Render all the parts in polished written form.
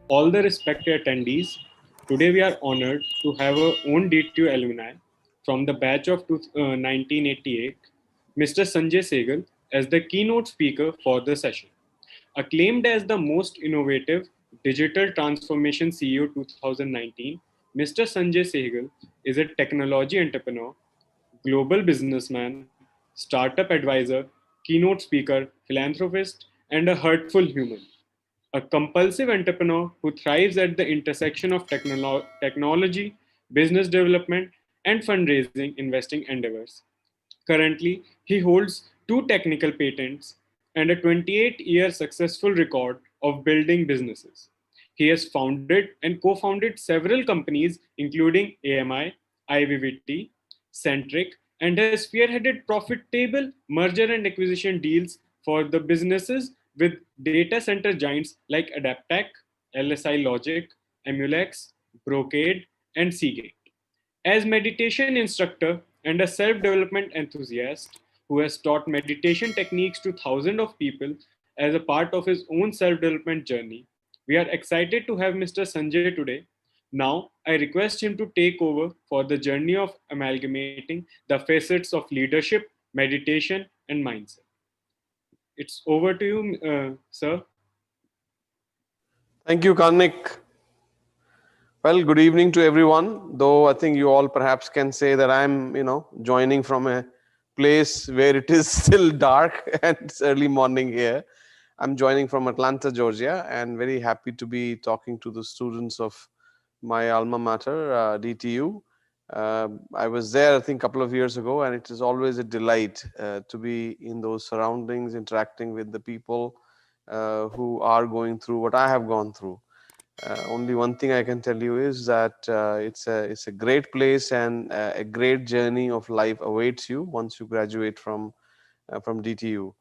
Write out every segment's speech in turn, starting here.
all the respected attendees. Today we are honored to have our own DTU alumni from the batch of 1988, Mr. Sanjay Sehgal, as the keynote speaker for the session. Acclaimed as the most innovative digital transformation CEO 2019, Mr. Sanjay Sehgal is a technology entrepreneur, global businessman, startup advisor, keynote speaker, philanthropist, and a heartful human. A compulsive entrepreneur who thrives at the intersection of technology, business development, and fundraising investing endeavors. Currently, he holds two technical patents and a 28-year successful record of building businesses. He has founded and co founded several companies, including AMI, IVVT, Centric, and has spearheaded profitable merger and acquisition deals for the businesses with data center giants like Adaptec, LSI Logic, Emulex, Brocade, and Seagate. As meditation instructor and a self-development enthusiast who has taught meditation techniques to thousands of people as a part of his own self-development journey, we are excited to have Mr. Sanjay today. Now, I request him to take over for the journey of amalgamating the facets of leadership, meditation, and mindset. It's over to you, sir. Thank you, Karnik. Well, good evening to everyone. Though I think you all perhaps can say that I'm, joining from a place where it is still dark and it's early morning here. I'm joining from Atlanta, Georgia, and very happy to be talking to the students of my alma mater, DTU. I was there, I think, a couple of years ago, and it is always a delight to be in those surroundings, interacting with the people who are going through what I have gone through. Only one thing I can tell you is that it's a great place, and a great journey of life awaits you once you graduate from DTU.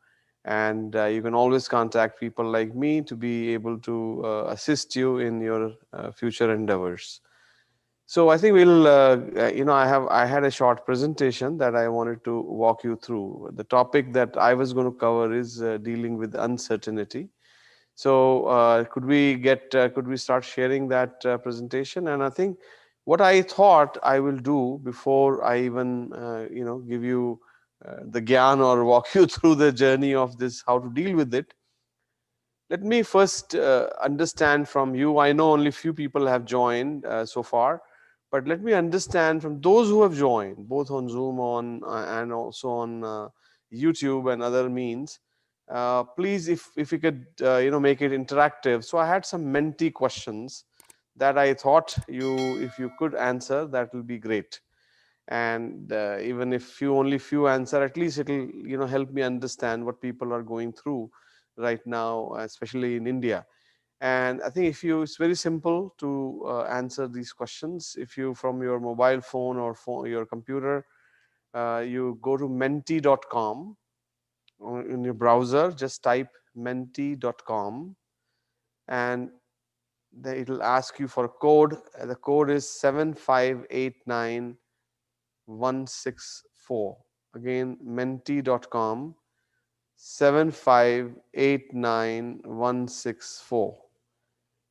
And you can always contact people like me to be able to assist you in your future endeavors. So I think we'll, I had a short presentation that I wanted to walk you through. The topic that I was going to cover is dealing with uncertainty. So could we start sharing that presentation? And I think what I thought I will do before I even give you the gyan or walk you through the journey of this, how to deal with it. Let me first understand from you. I know only few people have joined so far, but let me understand from those who have joined, both on Zoom and also on YouTube and other means. Please, if you could, make it interactive. So I had some Menti questions that I thought if you could answer, that will be great. And even if only few answer, at least it'll, help me understand what people are going through right now, especially in India. And I think it's very simple to answer these questions. If you, from your mobile phone or your computer, you go to menti.com. In your browser, just type menti.com, and then it'll ask you for a code. The code is 7589164. Again, menti.com, 7589164.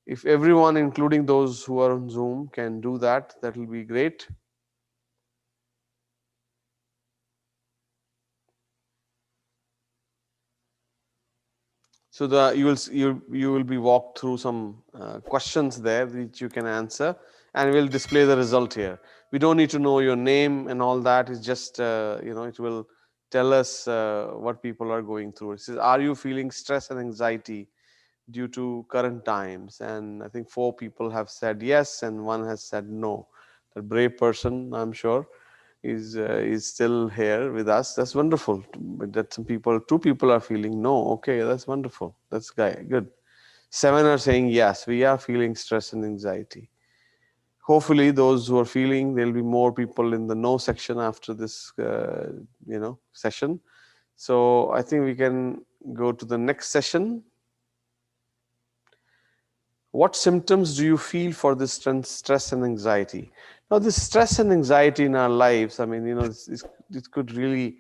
If everyone, including those who are on Zoom, can do that, that will be great. So you will be walked through some questions there which you can answer, and we'll display the result here. We don't need to know your name and all that. It's just it will tell us what people are going through. It says, are you feeling stress and anxiety due to current times? And I think 4 people have said yes, and 1 has said no. The brave person, I'm sure, is still here with us. That's wonderful. That 2 people are feeling no. Okay, that's wonderful. That's good. 7 are saying yes, we are feeling stress and anxiety. Hopefully those who are feeling, there'll be more people in the no section after this session. So I think we can go to the next session. What symptoms do you feel for this stress and anxiety? Now, this stress and anxiety in our lives, I mean, it could really,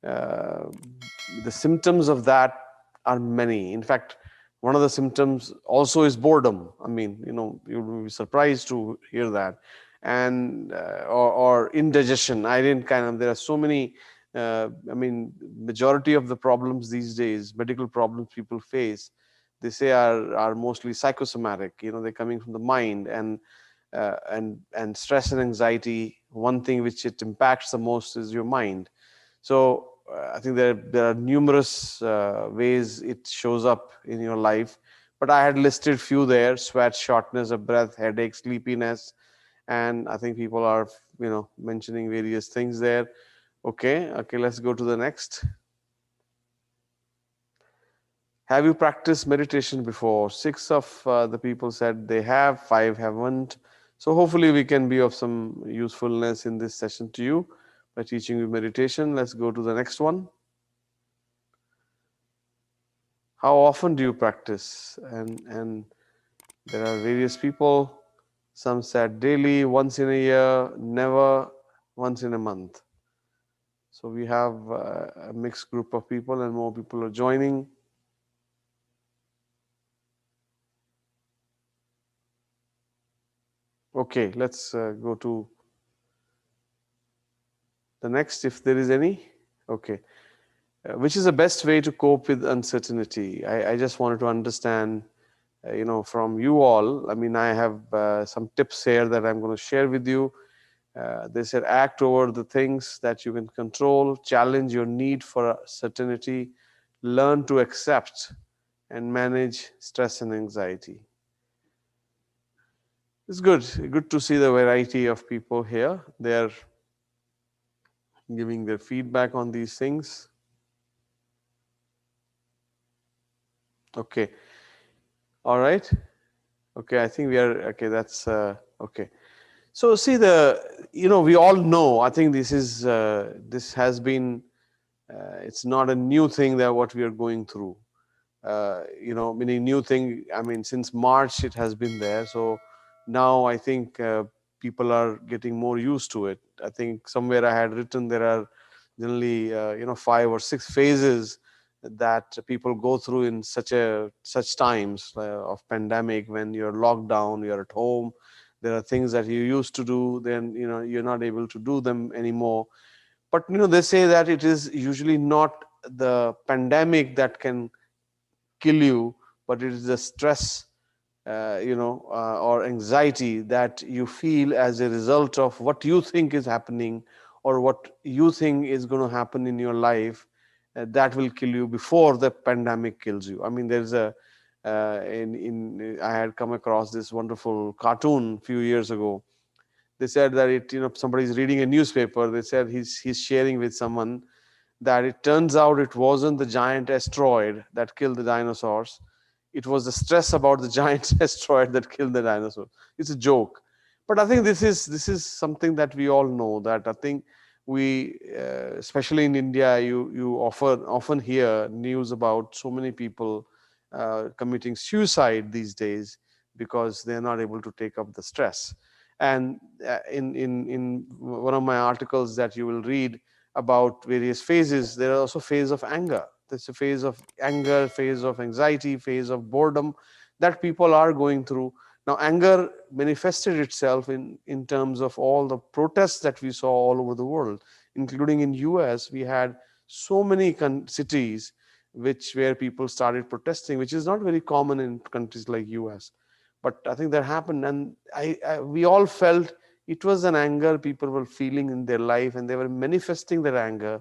the symptoms of that are many. In fact, One of the symptoms also is boredom. I mean, you'll be surprised to hear that. And or indigestion. I didn't kind of, there are so many, I mean, majority of the problems these days, medical problems people face, they say are mostly psychosomatic. They're coming from the mind. And stress and anxiety, one thing which it impacts the most is your mind. So I think there are numerous ways it shows up in your life, but I had listed few there: sweat, shortness of breath, headache, sleepiness, and I think people are mentioning various things there. Okay, let's go to the next. Have you practiced meditation before? 6 of the people said they have, 5 haven't. So hopefully we can be of some usefulness in this session to you by teaching you meditation. Let's go to the next one. How often do you practice? And there are various people. Some said daily, once in a year, never, once in a month. So we have a mixed group of people, and more people are joining. Okay, let's go to the next, if there is any. Okay. Which is the best way to cope with uncertainty? I just wanted to understand, from you all. I mean, I have some tips here that I'm going to share with you. They said act over the things that you can control, challenge your need for certainty, learn to accept and manage stress and anxiety. It's good to see the variety of people here. They're giving their feedback on these things. Okay. All right. Okay, I think we are okay. That's okay. So see we all know. I think this has been. It's not a new thing that what we are going through. Meaning new thing. I mean, since March it has been there. So now I think people are getting more used to it. I think somewhere I had written there are generally 5 or 6 phases that people go through in such times of pandemic. When you're locked down, you're at home, there are things that you used to do, then you're not able to do them anymore. But they say that it is usually not the pandemic that can kill you, but it is the stress, or anxiety that you feel as a result of what you think is happening, or what you think is going to happen in your life, that will kill you before the pandemic kills you. I mean, there's a in I had come across this wonderful cartoon a few years ago. They said that somebody's reading a newspaper. They said he's sharing with someone that it turns out it wasn't the giant asteroid that killed the dinosaurs. It was the stress about the giant asteroid that killed the dinosaurs. It's a joke, but I think this is something that we all know. That I think we, especially in India, you often hear news about so many people committing suicide these days because they are not able to take up the stress. And in one of my articles that you will read about various phases, there are also phase of anger. There's a phase of anger, phase of anxiety, phase of boredom that people are going through. Now, anger manifested itself in terms of all the protests that we saw all over the world, including in US. We had so many cities where people started protesting, which is not very common in countries like US. But I think that happened, and we all felt it was an anger people were feeling in their life, and they were manifesting their anger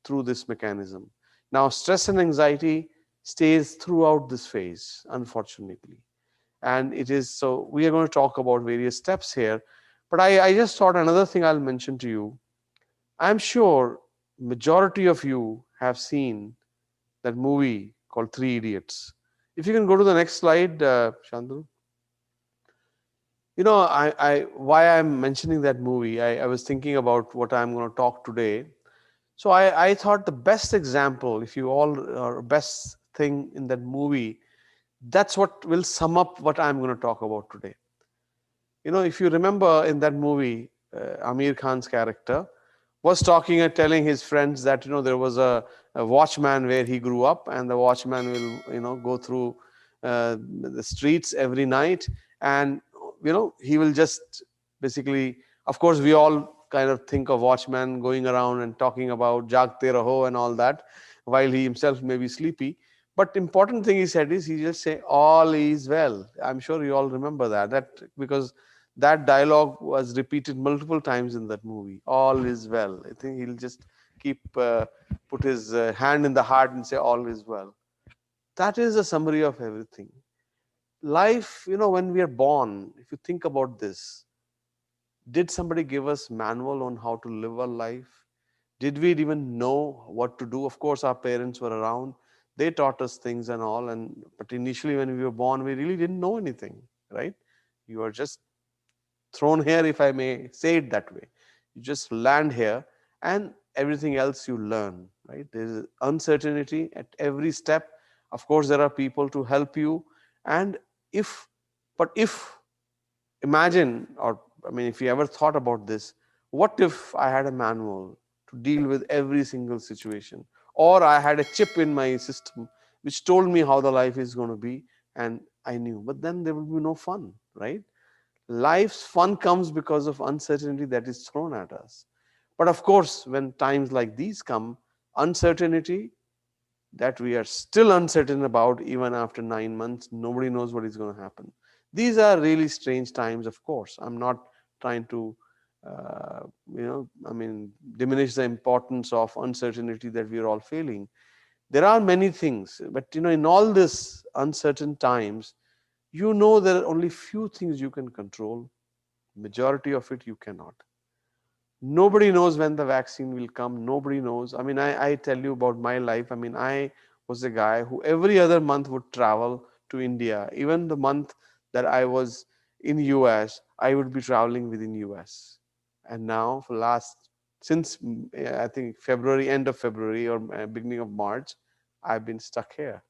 through this mechanism. Now, stress and anxiety stays throughout this phase, unfortunately. And it is so we are going to talk about various steps here. But I just thought another thing I'll mention to you. I'm sure majority of you have seen that movie called Three Idiots. If you can go to the next slide, Shantanu. Why I'm mentioning that movie, I was thinking about what I'm going to talk today. So I thought the best example, if you all are best thing in that movie, that's what will sum up what I'm going to talk about today. If you remember in that movie, Amir Khan's character was talking and telling his friends that there was a watchman where he grew up, and the watchman will go through the streets every night, and he will just basically, of course, we all kind of think of watchman going around and talking about jagte raho and all that, while he himself may be sleepy. But important thing he said is, he just say all is well. I'm sure you all remember that because that dialogue was repeated multiple times in that movie. All is well. I think he'll just keep put his hand in the heart and say all is well. That is a summary of everything. Life, when we are born, if you think about this, did somebody give us manual on how to live our life? Did we even know what to do? Of course, our parents were around. They taught us things and all. But initially, when we were born, we really didn't know anything, right? You are just thrown here, if I may say it that way. You just land here, and everything else you learn, right? There is uncertainty at every step. Of course, there are people to help you. And if, but if, imagine, or I mean, if you ever thought about this, what if I had a manual to deal with every single situation, or I had a chip in my system which told me how the life is going to be, and I knew? But then there would be no fun, right? Life's fun comes because of uncertainty that is thrown at us. But of course, when times like these come, uncertainty that we are still uncertain about, even after 9 months, nobody knows what is going to happen. These are really strange times, of course. I'm not trying to, diminish the importance of uncertainty that we are all feeling. There are many things, but in all this uncertain times, there are only few things you can control. Majority of it you cannot. Nobody knows when the vaccine will come. Nobody knows. I mean, I tell you about my life. I mean, I was a guy who every other month would travel to India. Even the month that I was in US, I would be traveling within US. And now for since I think February, end of February or beginning of March, I've been stuck here.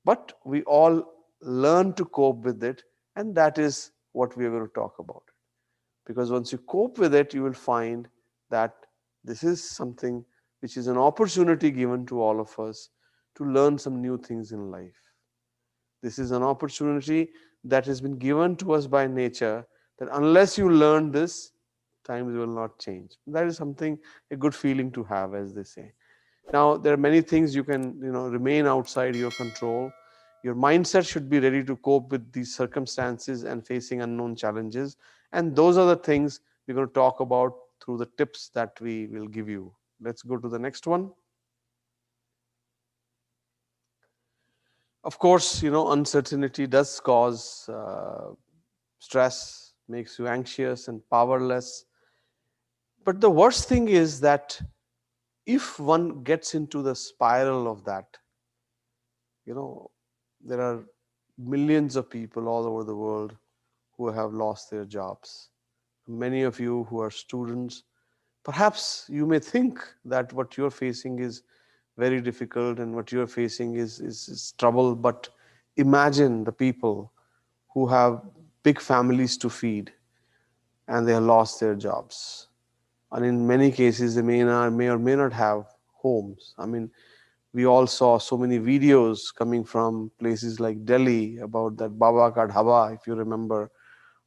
But we all learn to cope with it, and that is what we are going to talk about. Because once you cope with it, you will find that this is something which is an opportunity given to all of us to learn some new things in life. This is an opportunity that has been given to us by nature, that unless you learn this, times will not change. That is something, a good feeling to have, as they say. Now, there are many things you can, remain outside your control. Your mindset should be ready to cope with these circumstances and facing unknown challenges. And those are the things we're going to talk about through the tips that we will give you. Let's go to the next one. Of course, uncertainty does cause stress, makes you anxious and powerless. But the worst thing is that if one gets into the spiral of that, there are millions of people all over the world who have lost their jobs. Many of you who are students, perhaps you may think that what you're facing is very difficult and what you're facing is trouble. But imagine the people who have big families to feed and they have lost their jobs. And in many cases, they may or may not have homes. I mean, we all saw so many videos coming from places like Delhi about that Baba Ka Dhaba, if you remember.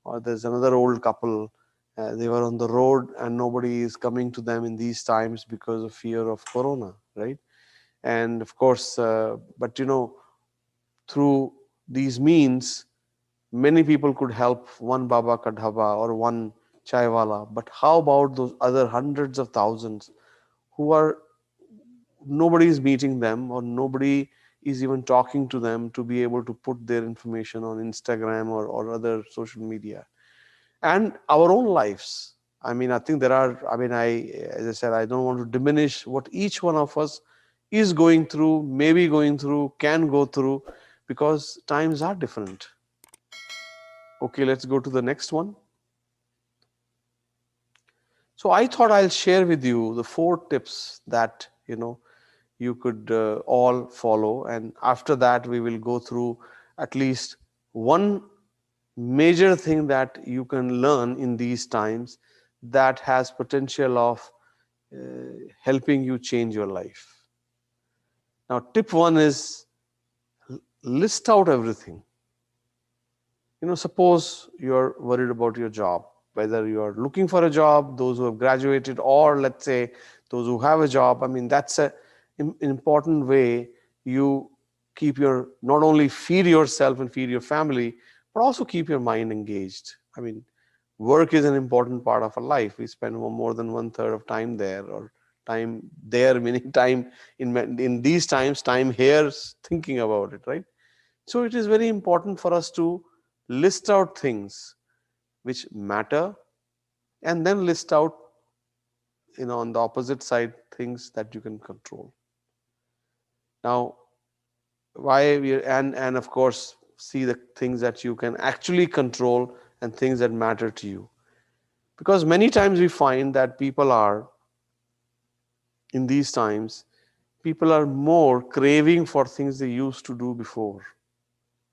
Or there's another old couple. They were on the road and nobody is coming to them in these times because of fear of corona, right? And of course, but through these means, many people could help one Baba Ka Dhaba or one chaiwala. But how about those other hundreds of thousands who are, nobody is meeting them, or nobody is even talking to them to be able to put their information on Instagram or other social media? And our own lives, I mean, I think there are, I mean, as I said, I don't want to diminish what each one of us is going through, maybe going through, can go through, because times are different. Okay, let's go to the next one. So I thought I'll share with you the 4 tips that you could all follow, and after that we will go through at least one major thing that you can learn in these times that has potential of helping you change your life. Now, tip 1 is list out everything. Suppose you're worried about your job, whether you're looking for a job, those who have graduated, or let's say those who have a job. I mean, that's a important way you keep your, not only feed yourself and feed your family, but also keep your mind engaged. I mean, work is an important part of our life. We spend more than one third of time there, or time there meaning time in these times, time here thinking about it, right? So it is very important for us to list out things which matter, and then list out, on the opposite side, things that you can control. Now, why we and of course see the things that you can actually control and things that matter to you. Because many times we find that people are, in these times, people are more craving for things they used to do before,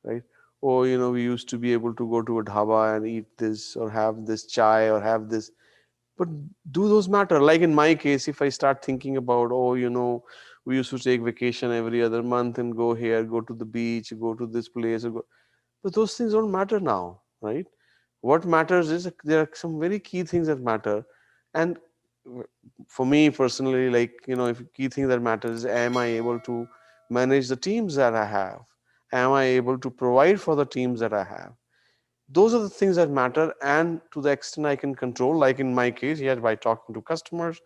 right? Oh, we used to be able to go to a dhaba and eat this or have this chai or have this. But do those matter? Like in my case, if I start thinking about, oh, we used to take vacation every other month and go here, go to the beach, go to this place, but those things don't matter now, right? What matters is there are some very key things that matter. And for me personally, like, if key thing that matters is, am I able to manage the teams that I have? Am I able to provide for the teams that I have? Those are the things that matter, and to the extent I can control, like in my case, yes, by talking to customers,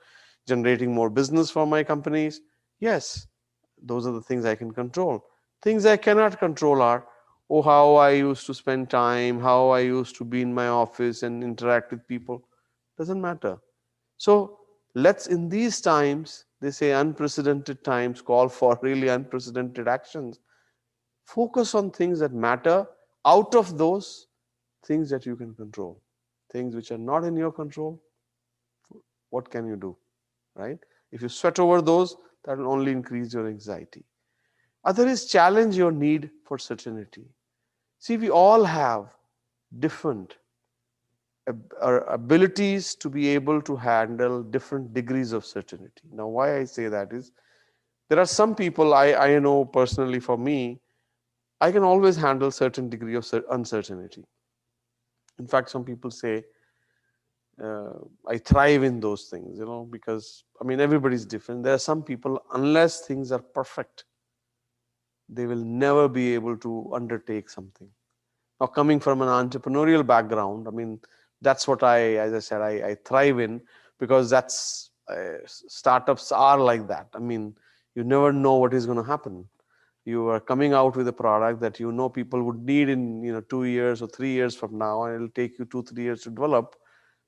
generating more business for my companies, yes, those are the things I can control. Things I cannot control are, oh, how I used to spend time, how I used to be in my office and interact with people. Doesn't matter. So let's, in these times, they say unprecedented times call for really unprecedented actions. Focus on things that matter out of those things that you can control. Things which are not in your control, what can you do, right? If you sweat over those, that will only increase your anxiety. Other is challenge your need for certainty. See, we all have different abilities to be able to handle different degrees of certainty. Now, why I say that is, there are some people I know personally, for me, I can always handle certain degree of uncertainty. In fact, some people say uh, I thrive in those things, because I mean, everybody's different. There are some people, unless things are perfect, they will never be able to undertake something. Now, coming from an entrepreneurial background, I mean, that's what as I said, I thrive in, because that's startups are like that. I mean, you never know what is going to happen. You are coming out with a product that people would need in 2 years or 3 years from now, and it'll take you 2-3 years to develop.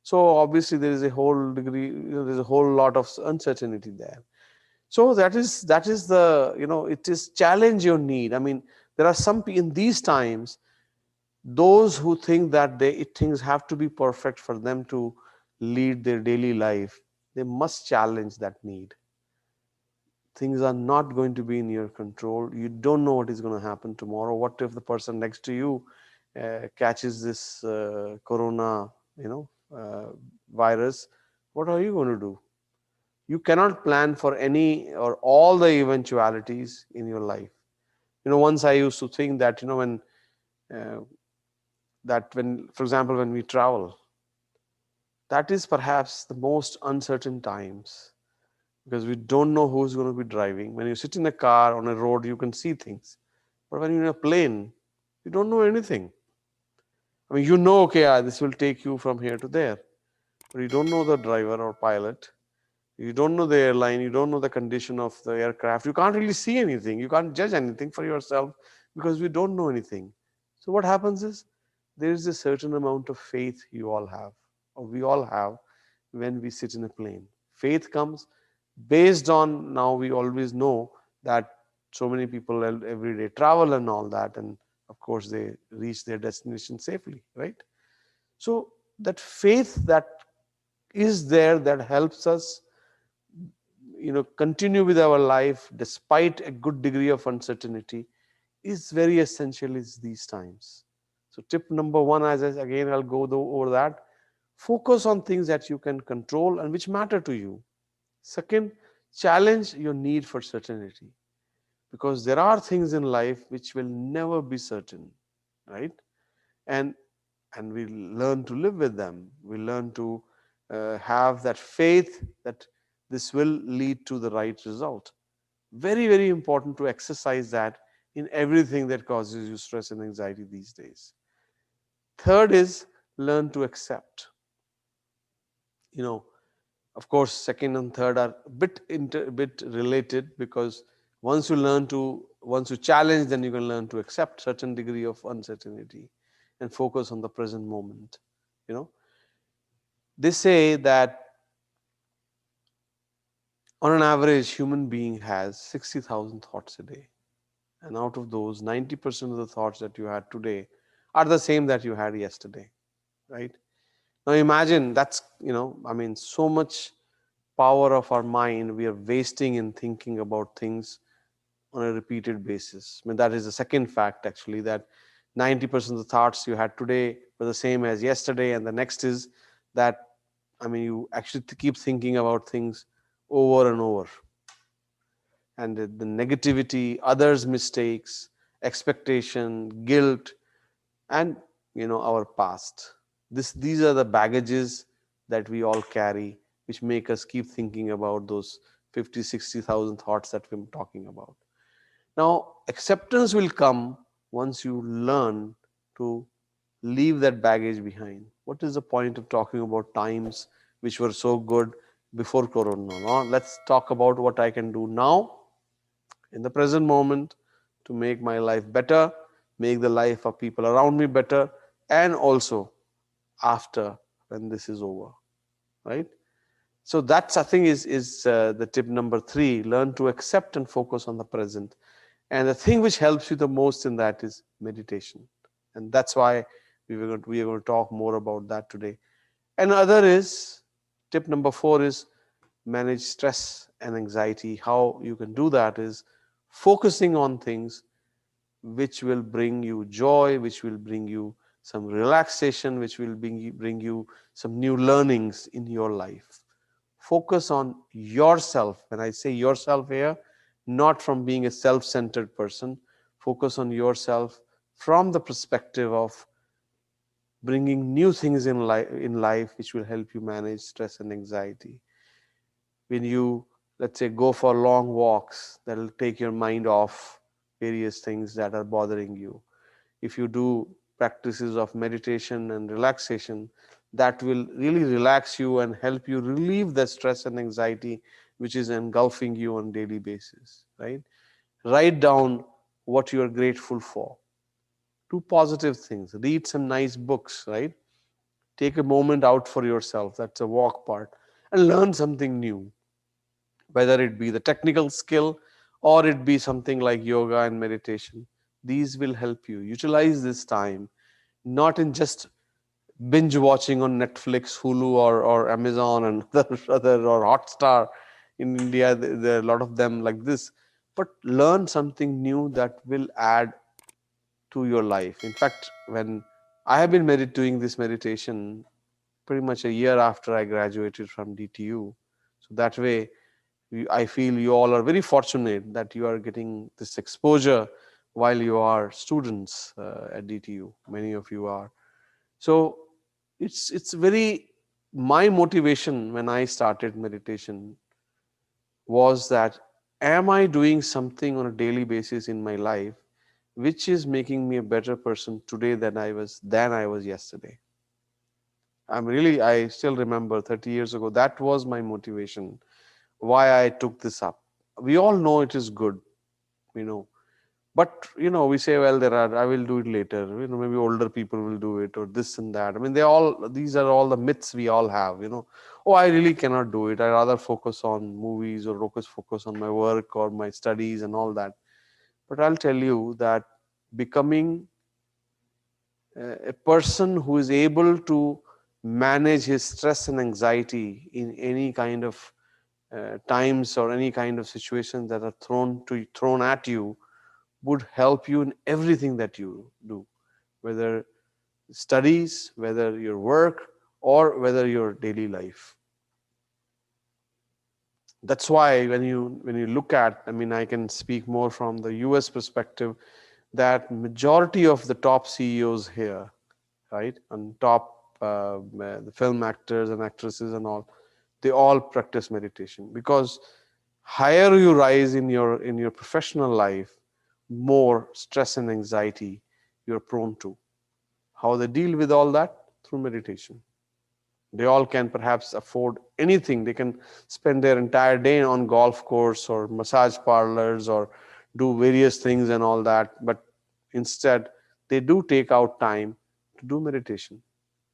So obviously there is a whole degree, there's a whole lot of uncertainty there. So that is the, it is challenge your need. I mean, there are some in these times, those who think that things have to be perfect for them to lead their daily life, they must challenge that need. Things are not going to be in your control. You don't know what is going to happen tomorrow. What if the person next to you catches this corona, virus? What are you going to do? You cannot plan for any or all the eventualities in your life. Once I used to think that, uh, when, for example, when we travel, that is perhaps the most uncertain times, because we don't know who's going to be driving. When you sit in a car on a road, you can see things. But when you're in a plane, you don't know anything. I mean, okay, this will take you from here to there. But you don't know the driver or pilot. You don't know the airline. You don't know the condition of the aircraft. You can't really see anything. You can't judge anything for yourself, because we don't know anything. So what happens is, there is a certain amount of faith you all have, or we all have, when we sit in a plane. Faith comes based on, now we always know that so many people every day travel and all that, and of course they reach their destination safely, right? So that faith that is there, that helps us continue with our life despite a good degree of uncertainty, is very essential in these times. So tip number one, again I'll go over that: focus on things that you can control and which matter to you. Second, challenge your need for certainty. because there are things in life which will never be certain, right? And we learn to live with them. We learn to have that faith that this will lead to the right result. Very, very important to exercise that in everything that causes you stress and anxiety these days. Third is learn to accept. You know, of course, second and third are a bit related, because once you challenge, then you can learn to accept certain degree of uncertainty and focus on the present moment. You know, they say that on an average, human being has 60,000 thoughts a day, and out of those, 90% of the thoughts that you had today are the same that you had yesterday, right? Now imagine that's, I mean, so much power of our mind we are wasting in thinking about things on a repeated basis. I mean, that is the second fact, actually, that 90% of the thoughts you had today were the same as yesterday. And the next is that, I mean, you actually keep thinking about things over and over. And the negativity, others' mistakes, expectation, guilt, and our past. These are the baggages that we all carry, which make us keep thinking about those 50, 60,000 thoughts that we're talking about. Now, acceptance will come once you learn to leave that baggage behind. What is the point of talking about times which were so good before Corona? Now, let's talk about what I can do now in the present moment to make my life better, make the life of people around me better, and also after, when this is over, right? So that's, I think, is the tip number 3. Learn to accept and focus on the present. And the thing which helps you the most in that is meditation. And that's why we are going to talk more about that today. And other is, tip number 4 is manage stress and anxiety. How you can do that is focusing on things which will bring you joy, which will bring you some relaxation, which will bring you some new learnings in your life. Focus on yourself. When I say yourself here, not from being a self-centered person. Focus on yourself from the perspective of bringing new things in life which will help you manage stress and anxiety. When you, let's say, go for long walks, that will take your mind off various things that are bothering you. If you do practices of meditation and relaxation, that will really relax you and help you relieve the stress and anxiety which is engulfing you on a daily basis, right? Write down what you are grateful for. Do positive things. Read some nice books, right? Take a moment out for yourself. That's a walk part. And learn something new, whether it be the technical skill or it be something like yoga and meditation. These will help you. Utilize this time, not in just binge watching on Netflix, Hulu, or Amazon and other or Hotstar. In India, there are a lot of them like this. But learn something new that will add to your life. In fact, when I have been doing this meditation pretty much a year after I graduated from DTU, so that way I feel you all are very fortunate that you are getting this exposure while you are students at DTU. Many of you are. So it's very, my motivation when I started meditation was that, am I doing something on a daily basis in my life which is making me a better person today than I was yesterday? I still remember 30 years ago, that was my motivation, why I took this up. We all know it is good, you know, but we say, well, I will do it later, maybe older people will do it, or this and that. I mean, these are all the myths we all have, oh, I really cannot do it, I rather focus on movies, or focus on my work or my studies and all that. But I'll tell you that becoming a person who is able to manage his stress and anxiety in any kind of times or any kind of situations that are thrown at you would help you in everything that you do, whether studies, whether your work, or whether your daily life. That's why when you look at, I mean, I can speak more from the US perspective, that majority of the top CEOs here, right, and top the film actors and actresses and all, they all practice meditation, because higher you rise in your professional life, more stress and anxiety you're prone to. How they deal with all that? Through meditation. They all can perhaps afford anything. They can spend their entire day on golf course or massage parlors or do various things and all that, but instead they do take out time to do meditation.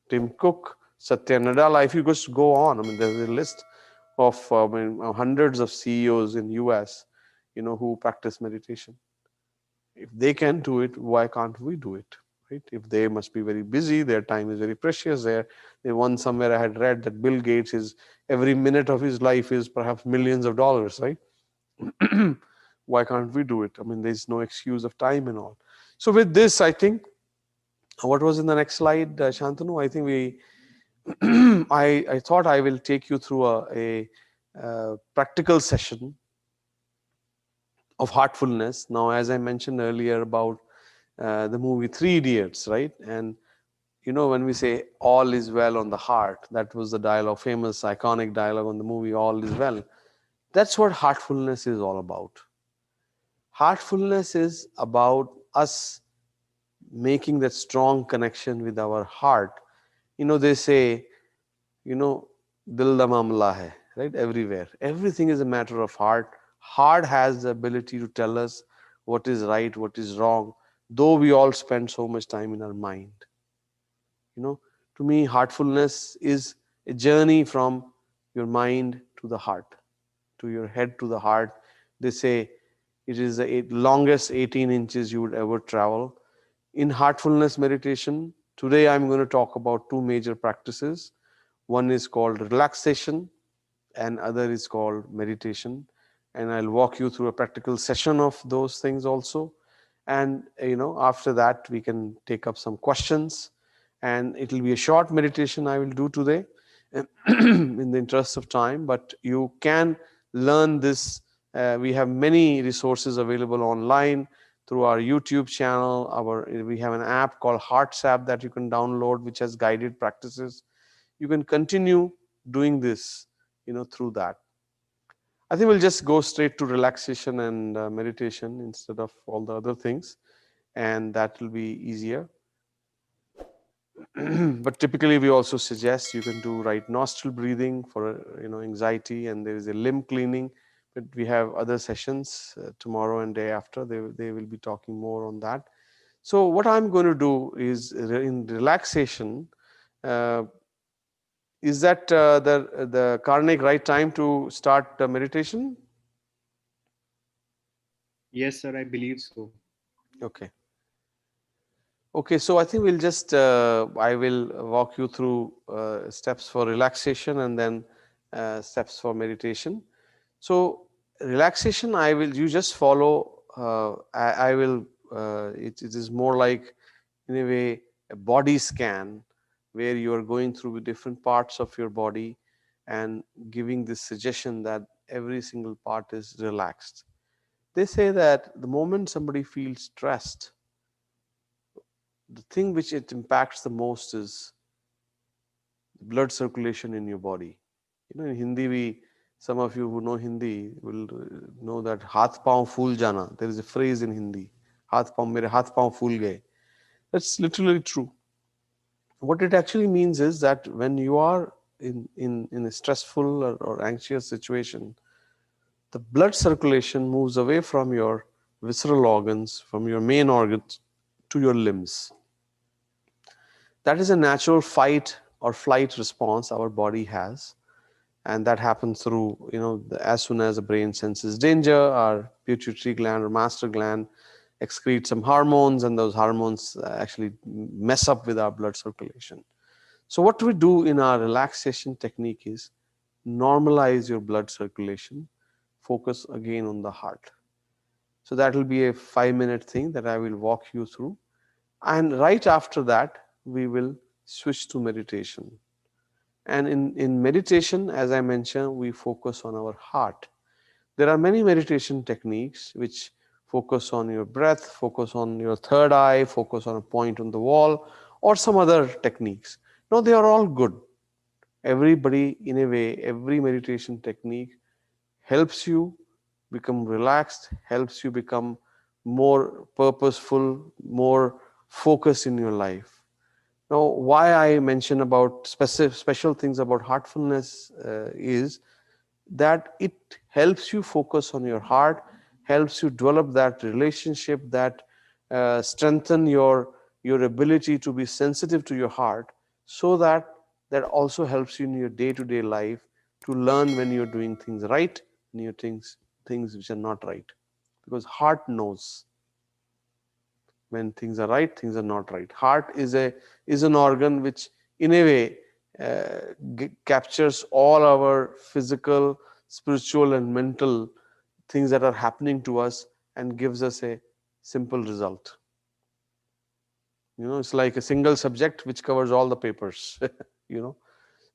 Tim Cook, Satya Nadella, if you just go on, I mean, there's a list of hundreds of CEOs in US, who practice meditation. If they can do it, why can't we do it? Right? If they must be very busy, their time is very precious. They won somewhere. I had read that Bill Gates is every minute of his life is perhaps millions of dollars, right? Why can't we do it? I mean, there's no excuse of time and all. So with this, I think what was in the next slide, Shantanu? I think I thought I will take you through a practical session of heartfulness. Now, as I mentioned earlier about the movie Three Idiots, right? And when we say all is well on the heart, that was the dialogue, famous, iconic dialogue on the movie All is Well. That's what heartfulness is all about. Heartfulness is about us making that strong connection with our heart. They say, dil da mamla hai, right? Everywhere. Everything is a matter of heart. Heart has the ability to tell us what is right, what is wrong, though we all spend so much time in our mind. To me, heartfulness is a journey from your mind to the heart, to your head to the heart. They say it is the longest 18 inches you would ever travel. In heartfulness meditation, today I'm going to talk about two major practices. One is called relaxation and other is called meditation. And I'll walk you through a practical session of those things also. And after that we can take up some questions, and it will be a short meditation I will do today in the interest of time, but you can learn this. We have many resources available online through our YouTube channel. We have an app called Hearts app that you can download, which has guided practices. You can continue doing this through that. I think we'll just go straight to relaxation and meditation instead of all the other things, and that will be easier. But typically we also suggest you can do right nostril breathing for anxiety, and there is a limb cleaning, but we have other sessions tomorrow and day after. They will be talking more on that. So what I'm going to do is in relaxation, is that the Karnik right time to start meditation? Yes, sir, I believe so. Okay. Okay, so I think we'll just, I will walk you through steps for relaxation and then steps for meditation. So relaxation, you just follow, I will, it is more like in a way a body scan where you are going through different parts of your body and giving this suggestion that every single part is relaxed. They say that the moment somebody feels stressed, the thing which it impacts the most is blood circulation in your body. In Hindi, some of you who know Hindi will know that haath paon phool jana. There is a phrase in Hindi, haath paon mere haath paon phool gaye. That's literally true. What it actually means is that when you are in a stressful or anxious situation, the blood circulation moves away from your visceral organs, from your main organs to your limbs. That is a natural fight or flight response our body has, and that happens through as soon as the brain senses danger, our pituitary gland or master gland excretes some hormones, and those hormones actually mess up with our blood circulation. So what we do in our relaxation technique is normalize your blood circulation, focus again on the heart. So that will be a 5-minute thing that I will walk you through, and right after that we will switch to meditation. And in meditation, as I mentioned, we focus on our heart. There are many meditation techniques which focus on your breath, focus on your third eye, focus on a point on the wall, or some other techniques. No, they are all good. Everybody, in a way, every meditation technique helps you become relaxed, helps you become more purposeful, more focused in your life. Now, why I mention about special things about heartfulness is that it helps you focus on your heart, helps you develop that relationship, that strengthen your ability to be sensitive to your heart, so that that also helps you in your day-to-day life to learn when you're doing things right and your things which are not right, because heart knows when things are right, things are not right. Heart is an organ which in a way captures all our physical, spiritual and mental things that are happening to us and gives us a simple result. It's like a single subject which covers all the papers. you know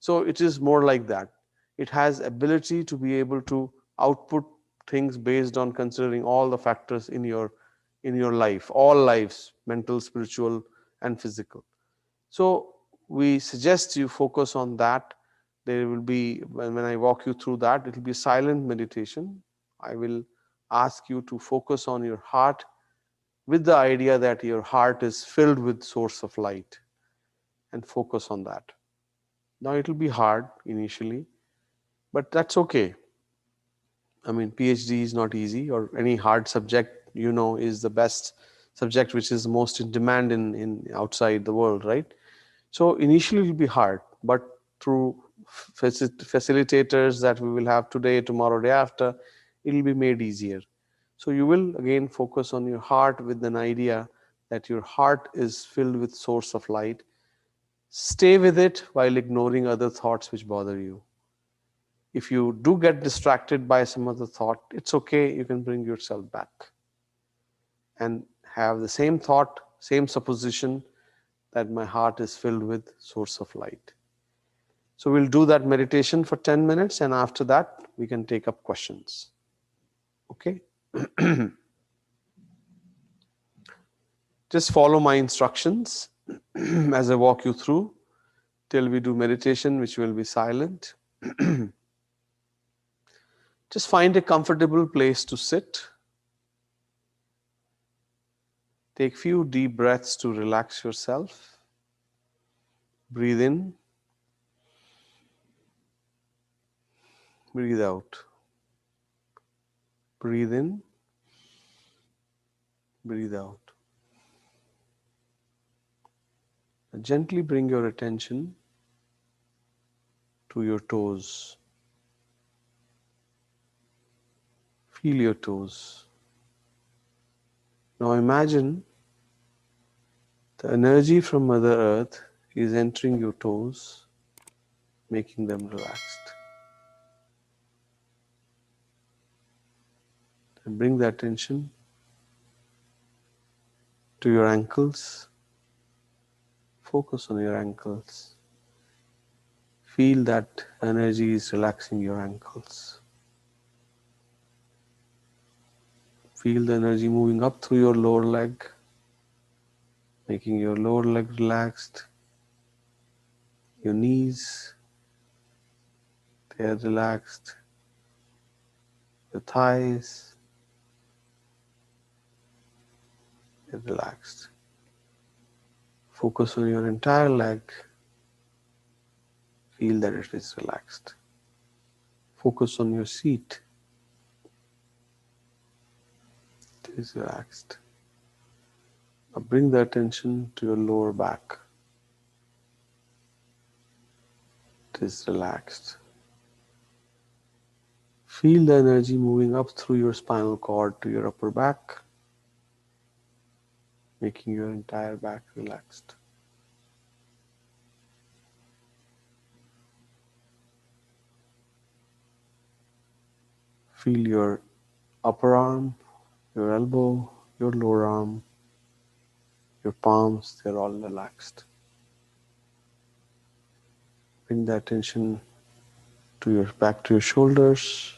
so it is more like that. It has ability to be able to output things based on considering all the factors in your life, all lives, mental, spiritual and physical. So we suggest you focus on that. There will be, when I walk you through that, it will be silent meditation. I will ask you to focus on your heart with the idea that your heart is filled with source of light, and focus on that. Now it will be hard initially, but that's okay. I mean, PhD is not easy, or any hard subject, is the best subject which is most in demand in outside the world, right? So initially it will be hard, but through facilitators that we will have today, tomorrow, day after, it will be made easier. So you will again focus on your heart with an idea that your heart is filled with source of light. Stay with it while ignoring other thoughts which bother you. If you do get distracted by some other thought, it's okay. You can bring yourself back and have the same thought, same supposition, that my heart is filled with source of light. So we'll do that meditation for 10 minutes, and after that we can take up questions. Okay? Just follow my instructions as I walk you through till we do meditation, which will be silent. Just find a comfortable place to sit. Take few deep breaths to relax yourself. Breathe in, breathe out. Breathe in, breathe out. And gently bring your attention to your toes. Feel your toes. Now imagine the energy from Mother Earth is entering your toes, making them relaxed. And bring the attention to your ankles. Focus on your ankles. Feel that energy is relaxing your ankles. Feel the energy moving up through your lower leg, making your lower leg relaxed. Your knees, they are relaxed. Your thighs, they're relaxed. Focus on your entire leg. Feel that it is relaxed. Focus on your seat. It is relaxed. Now bring the attention to your lower back. It is relaxed. Feel the energy moving up through your spinal cord to your upper back, making your entire back relaxed. Feel your upper arm, your elbow, your lower arm, your palms, they're all relaxed. Bring the attention to your back to your shoulders.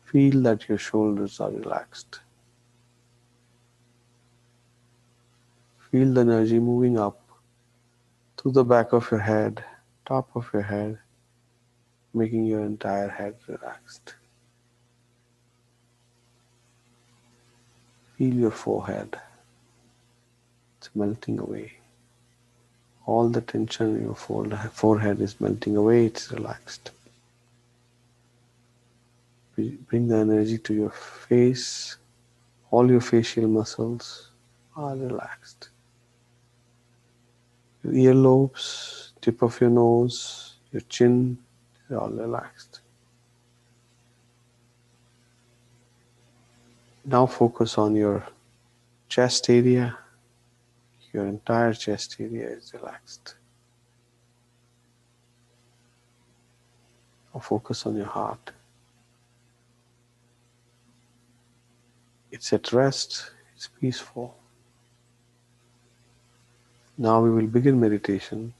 Feel that your shoulders are relaxed. Feel the energy moving up to the back of your head, top of your head, making your entire head relaxed. Feel your forehead. It's melting away. All the tension in your forehead is melting away. It's relaxed. Bring the energy to your face. All your facial muscles are relaxed. Your earlobes, tip of your nose, your chin, they're all relaxed. Now focus on your chest area. Your entire chest area is relaxed. Now focus on your heart. It's at rest, it's peaceful. Now we will begin meditation.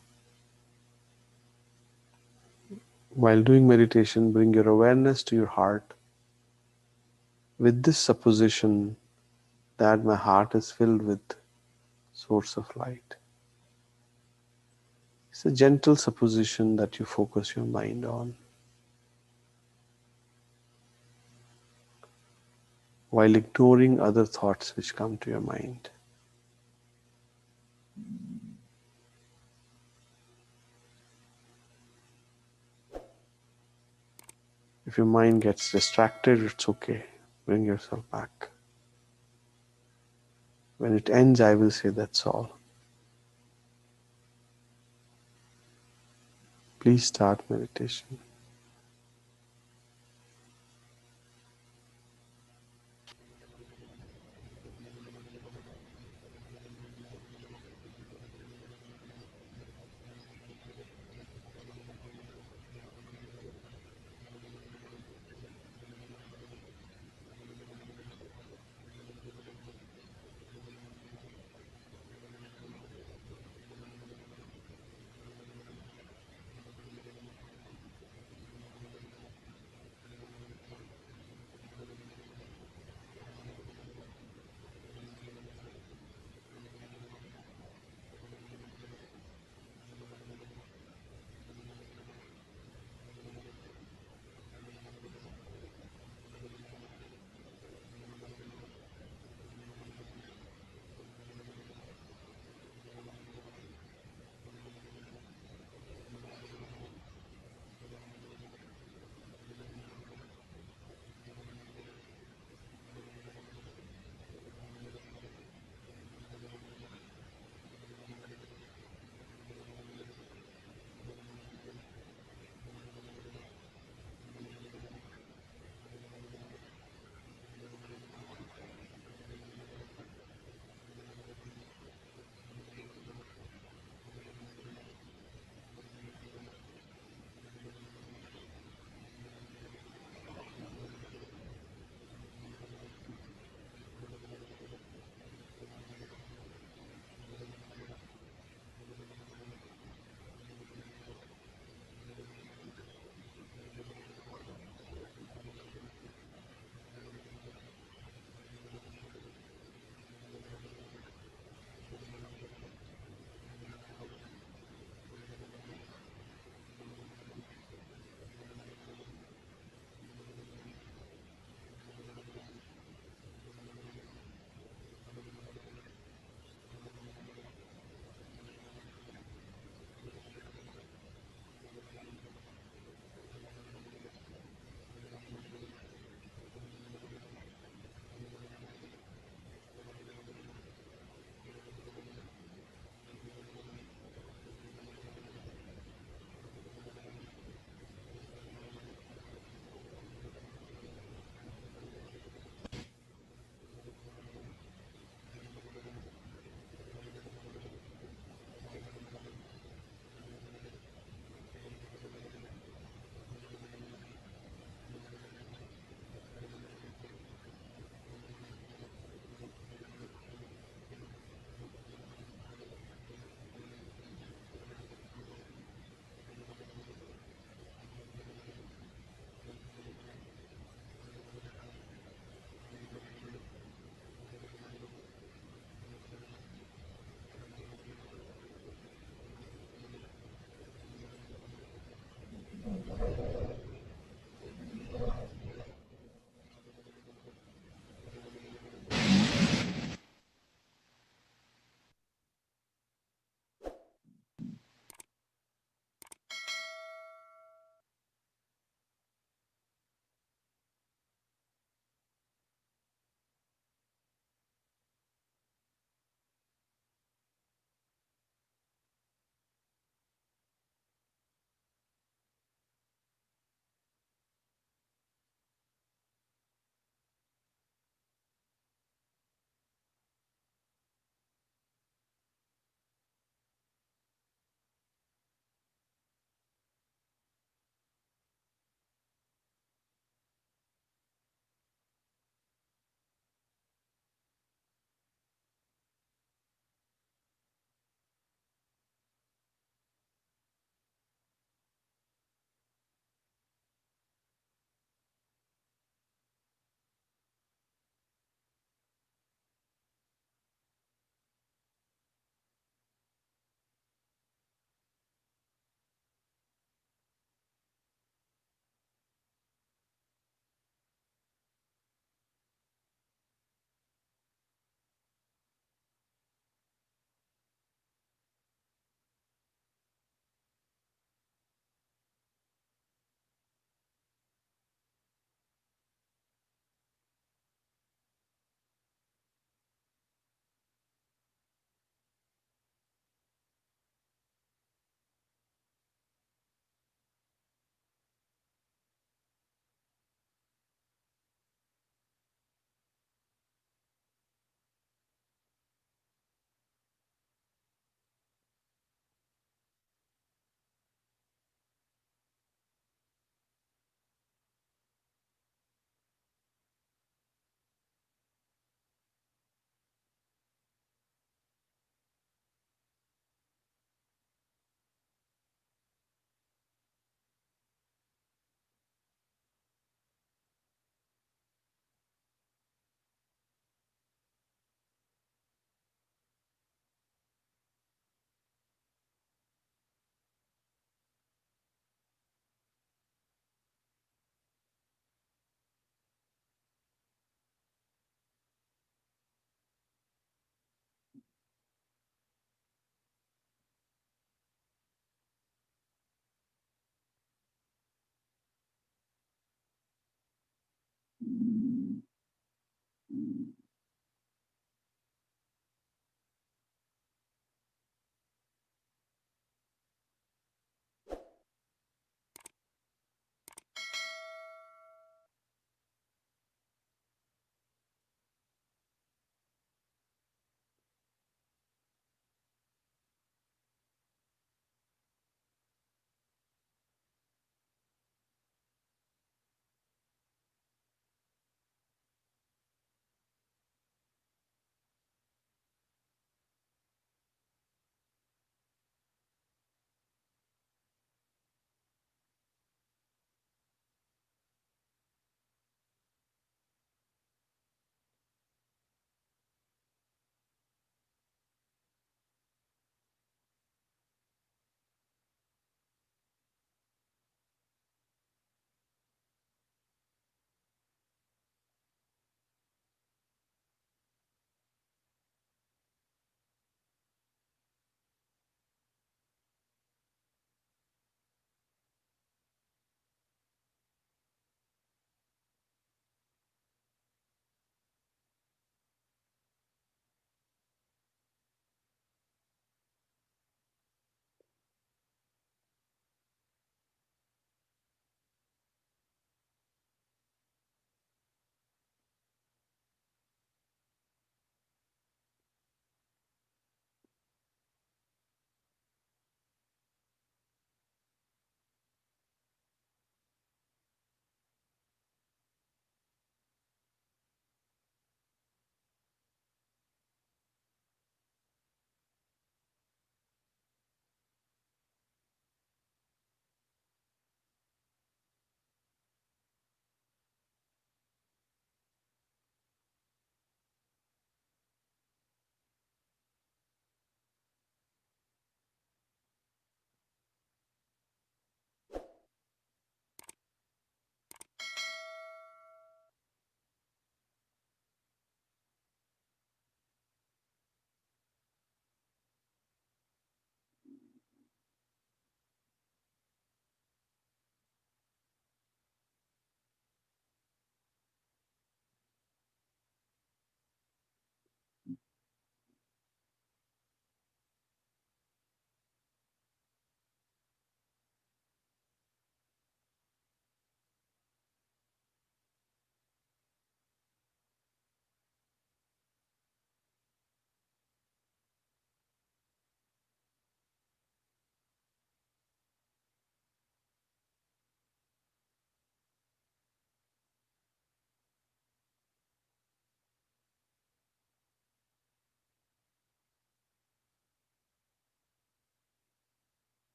While doing meditation, bring your awareness to your heart with this supposition that my heart is filled with source of light. It's a gentle supposition that you focus your mind on while ignoring other thoughts which come to your mind. If your mind gets distracted, it's okay. Bring yourself back. When it ends, I will say that's all. Please start meditation.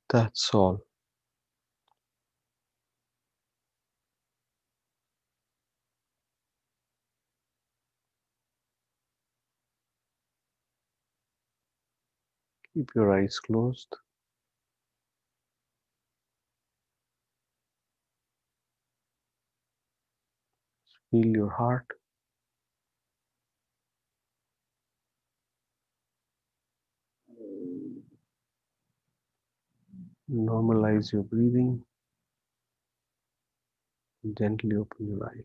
That's all. Keep your eyes closed. Feel your heart. Normalize your breathing. Gently open your eyes.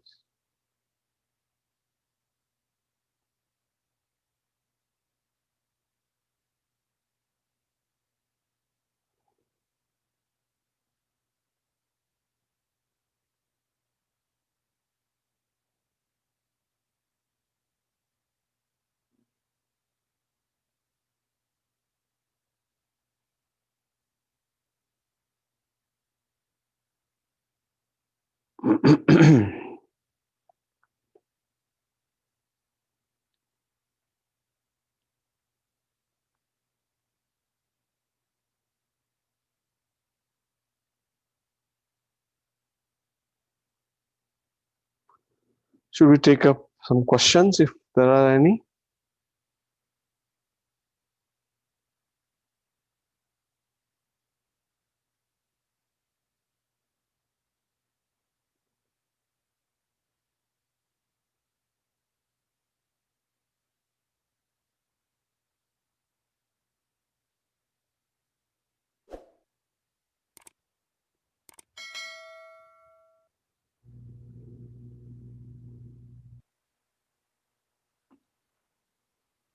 Should we take up some questions if there are any?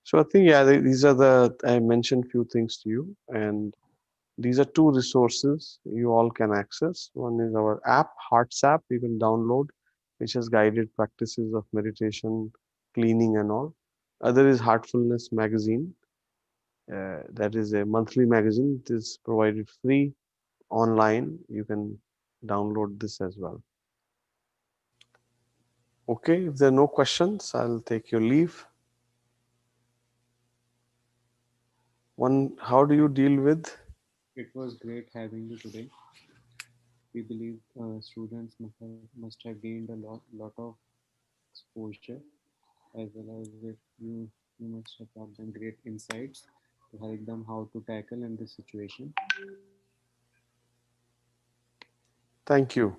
So I think, yeah, these are I mentioned few things to you, and these are two resources you all can access. One is our app, Hearts app, you can download, which has guided practices of meditation, cleaning, and all. Other is Heartfulness magazine. That is a monthly magazine. It is provided free online. You can download this as well. Okay, if there are no questions, I'll take your leave. One, how do you deal with? It was great having you today. We believe students must have gained a lot of exposure, as well as if you must have taught them great insights to help them how to tackle in this situation. Thank you.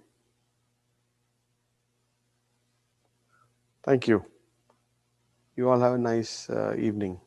Thank you. You all have a nice evening.